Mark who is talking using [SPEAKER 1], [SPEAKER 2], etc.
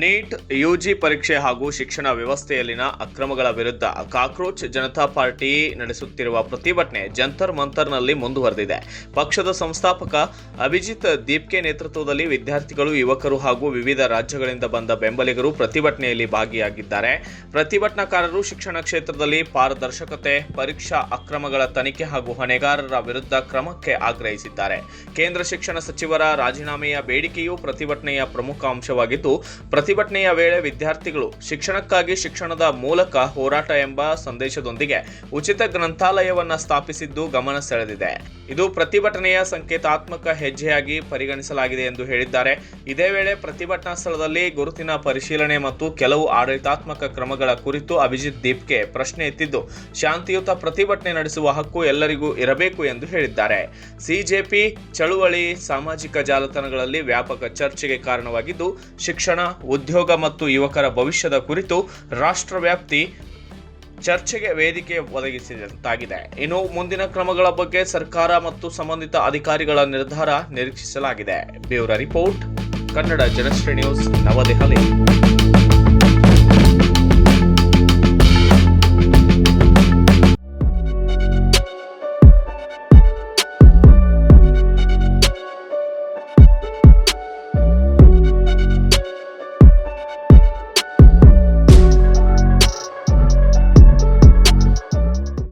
[SPEAKER 1] NEET UG ಪರೀಕ್ಷೆ ಹಾಗೂ ಶಿಕ್ಷಣ ವ್ಯವಸ್ಥೆಯಲ್ಲಿನ ಅಕ್ರಮಗಳ ವಿರುದ್ಧ ಕಾಕ್ರೋಚ್ ಜನತಾ ಪಾರ್ಟಿ ನಡೆಸುತ್ತಿರುವ ಪ್ರತಿಭಟನೆ ಜಂತರ್ ಮಂತರ್ನಲ್ಲಿ ಮುಂದುವರೆದಿದೆ. ಪಕ್ಷದ ಸಂಸ್ಥಾಪಕ ಅಭಿಜಿತ್ ದೀಪ್ಕೆ ನೇತೃತ್ವದಲ್ಲಿ ವಿದ್ಯಾರ್ಥಿಗಳು, ಯುವಕರು ಹಾಗೂ ವಿವಿಧ ರಾಜ್ಯಗಳಿಂದ ಬಂದ ಬೆಂಬಲಿಗರು ಪ್ರತಿಭಟನೆಯಲ್ಲಿ ಭಾಗಿಯಾಗಿದ್ದಾರೆ. ಪ್ರತಿಭಟನಾಕಾರರು ಶಿಕ್ಷಣ ಕ್ಷೇತ್ರದಲ್ಲಿ ಪಾರದರ್ಶಕತೆ, ಪರೀಕ್ಷಾ ಅಕ್ರಮಗಳ ತನಿಖೆ ಹಾಗೂ ಹೊಣೆಗಾರರ ವಿರುದ್ಧ ಕ್ರಮಕ್ಕೆ ಆಗ್ರಹಿಸಿದ್ದಾರೆ. ಕೇಂದ್ರ ಶಿಕ್ಷಣ ಸಚಿವರ ರಾಜೀನಾಮೆಯ ಬೇಡಿಕೆಯು ಪ್ರತಿಭಟನೆಯ ಪ್ರಮುಖ ಅಂಶವಾಗಿದ್ದು, ಪ್ರತಿಭಟನೆಯ ವೇಳೆ ವಿದ್ಯಾರ್ಥಿಗಳು ಶಿಕ್ಷಣಕ್ಕಾಗಿ ಶಿಕ್ಷಣದ ಮೂಲಕ ಹೋರಾಟ ಎಂಬ ಸಂದೇಶದೊಂದಿಗೆ ಉಚಿತ ಗ್ರಂಥಾಲಯವನ್ನು ಸ್ಥಾಪಿಸಿದ್ದು ಗಮನ ಸೆಳೆದಿದೆ. ಇದು ಪ್ರತಿಭಟನೆಯ ಸಂಕೇತಾತ್ಮಕ ಹೆಜ್ಜೆಯಾಗಿ ಪರಿಗಣಿಸಲಾಗಿದೆ ಎಂದು ಹೇಳಿದ್ದಾರೆ. ಇದೇ ವೇಳೆ ಪ್ರತಿಭಟನಾ ಸ್ಥಳದಲ್ಲಿ ಗುರುತಿನ ಪರಿಶೀಲನೆ ಮತ್ತು ಕೆಲವು ಆಡಳಿತಾತ್ಮಕ ಕ್ರಮಗಳ ಕುರಿತು ಅಭಿಜಿತ್ ದೀಪ್ಕೆ ಪ್ರಶ್ನೆ ಎತ್ತಿದ್ದು, ಶಾಂತಿಯುತ ಪ್ರತಿಭಟನೆ ನಡೆಸುವ ಹಕ್ಕು ಎಲ್ಲರಿಗೂ ಇರಬೇಕು ಎಂದು ಹೇಳಿದ್ದಾರೆ. ಸಿಜೆಪಿ ಚಳುವಳಿ ಸಾಮಾಜಿಕ ಜಾಲತಾಣಗಳಲ್ಲಿ ವ್ಯಾಪಕ ಚರ್ಚೆಗೆ ಕಾರಣವಾಗಿದ್ದು, ಶಿಕ್ಷಣ, ಉದ್ಯೋಗ ಮತ್ತು ಯುವಕರ ಭವಿಷ್ಯದ ಕುರಿತು ರಾಷ್ಟ್ರವ್ಯಾಪಿ ಚರ್ಚೆಗೆ ವೇದಿಕೆ ಒದಗಿಸಿದಂತಾಗಿದೆ. ಇನ್ನು ಮುಂದಿನ ಕ್ರಮಗಳ ಬಗ್ಗೆ ಸರ್ಕಾರ ಮತ್ತು ಸಂಬಂಧಿತ ಅಧಿಕಾರಿಗಳ ನಿರ್ಧಾರ ನಿರೀಕ್ಷಿಸಲಾಗಿದೆ. Bureau report, Kannada Janashree news, ನವದೆಹಲಿ.